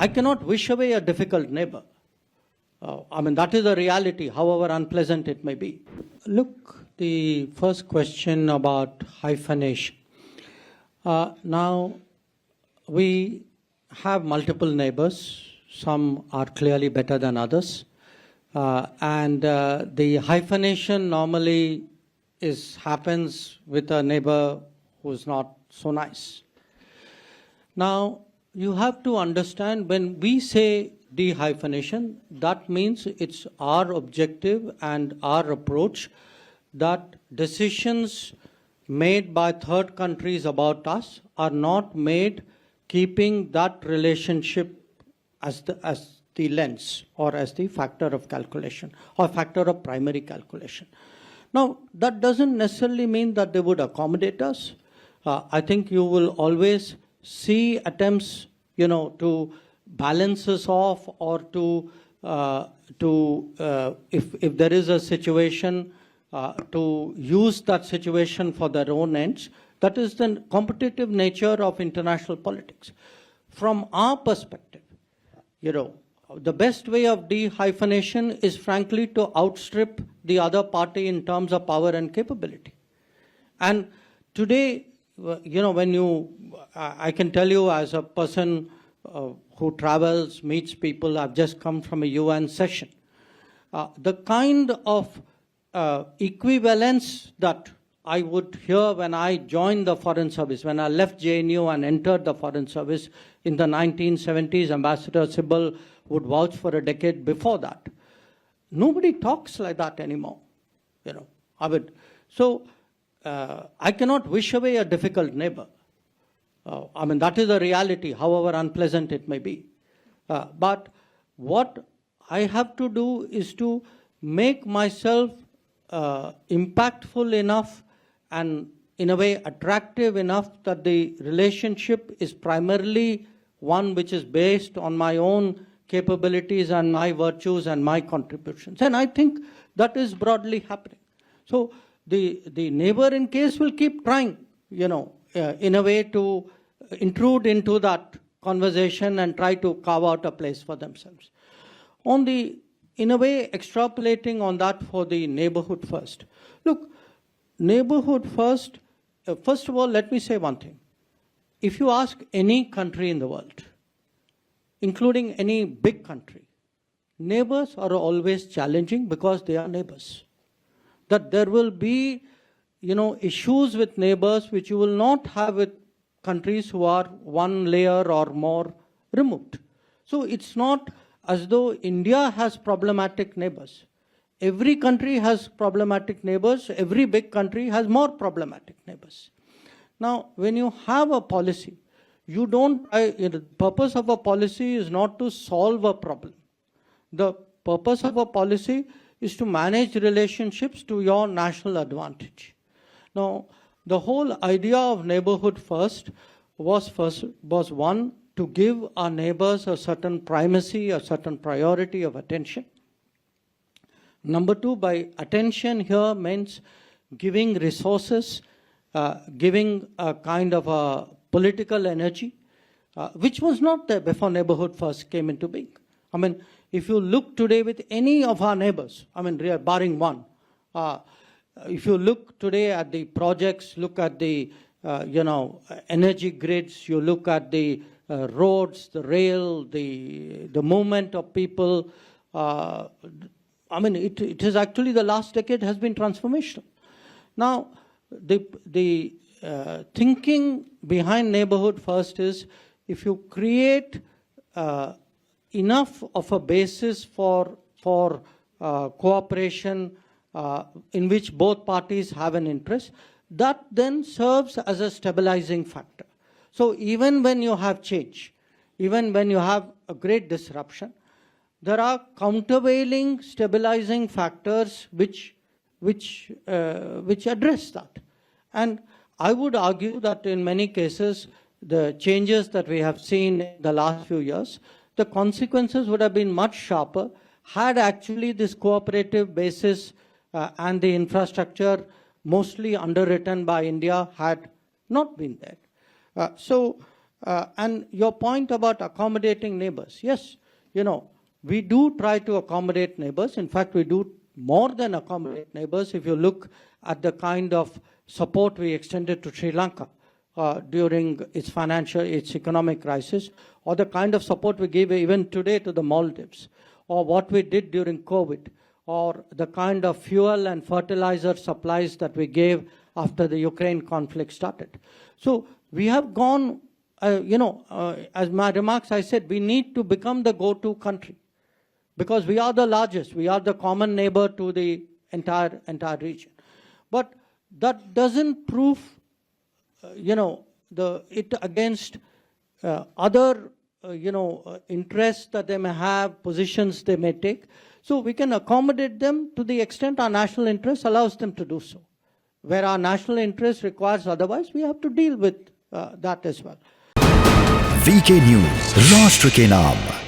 I cannot wish away a difficult neighbor. I mean, that is a reality, however unpleasant it may be. Look, the first question about hyphenation. Now, we have multiple neighbors. Some are clearly better than others. And the hyphenation normally happens with a neighbor who's not so nice. Now, you have to understand, when we say de-hyphenation, that means it's our objective and our approach that decisions made by third countries about us are not made keeping that relationship as the lens or as the factor of calculation or factor of primary calculation. Now, that doesn't necessarily mean that they would accommodate us. I think you will always see attempts, to balance us off, or if there is a situation, to use that situation for their own ends. That is the competitive nature of international politics. From our perspective, the best way of de-hyphenation is frankly to outstrip the other party in terms of power and capability. And today, I can tell you as a person who travels, meets people, I've just come from a UN session. The kind of equivalence that I would hear when I joined the Foreign Service, when I left JNU and entered the Foreign Service in the 1970s, Ambassador Sybil would vouch for a decade before that. Nobody talks like that anymore, So I cannot wish away a difficult neighbor. That is a reality, however unpleasant it may be. But what I have to do is to make myself impactful enough and in a way attractive enough that the relationship is primarily one which is based on my own capabilities and my virtues and my contributions. And I think that is broadly happening. So the neighboring case will keep trying, in a way to intrude into that conversation and try to carve out a place for themselves. In a way, extrapolating on that for the neighborhood first. Look, neighborhood first, first of all, let me say one thing. If you ask any country in the world, including any big country, neighbors are always challenging because they are neighbors. That there will be, issues with neighbors which you will not have with countries who are one layer or more removed. So it's not as though India has problematic neighbors. Every country has problematic neighbors. Every big country has more problematic neighbors. Now, when you have a policy, the purpose of a policy is not to solve a problem. The purpose of a policy is to manage relationships to your national advantage. Now, the whole idea of neighborhood first was one, to give our neighbors a certain primacy, a certain priority of attention. Number two, by attention here means giving resources, giving a kind of a political energy, which was not there before neighborhood first came into being. If you look today with any of our neighbors, barring one, if you look today at the projects, look at the energy grids, you look at the roads, the rail, the movement of people, it is actually, the last decade has been transformational. Now, the thinking behind neighborhood first is, if you create enough of a basis for cooperation in which both parties have an interest, that then serves as a stabilizing factor. So even when you have change, even when you have a great disruption, there are countervailing stabilizing factors which address that. And I would argue that in many cases, the changes that we have seen in the last few years, the consequences would have been much sharper had actually this cooperative basis and the infrastructure mostly underwritten by India had not been there. So And your point about accommodating neighbors, yes, we do try to accommodate neighbors. In fact, we do more than accommodate neighbors. If you look at the kind of support we extended to Sri Lanka during its economic crisis, or the kind of support we give even today to the Maldives, or what we did during COVID, or the kind of fuel and fertilizer supplies that we gave after the Ukraine conflict started. So we have gone, as my remarks I said, we need to become the go-to country because we are the largest, we are the common neighbor to the entire region. But that doesn't prove, it against other, interests that they may have, positions they may take. So we can accommodate them to the extent our national interest allows them to do so. Where our national interest requires otherwise, we have to deal with that as well. VK News, राष्ट्र के नाम।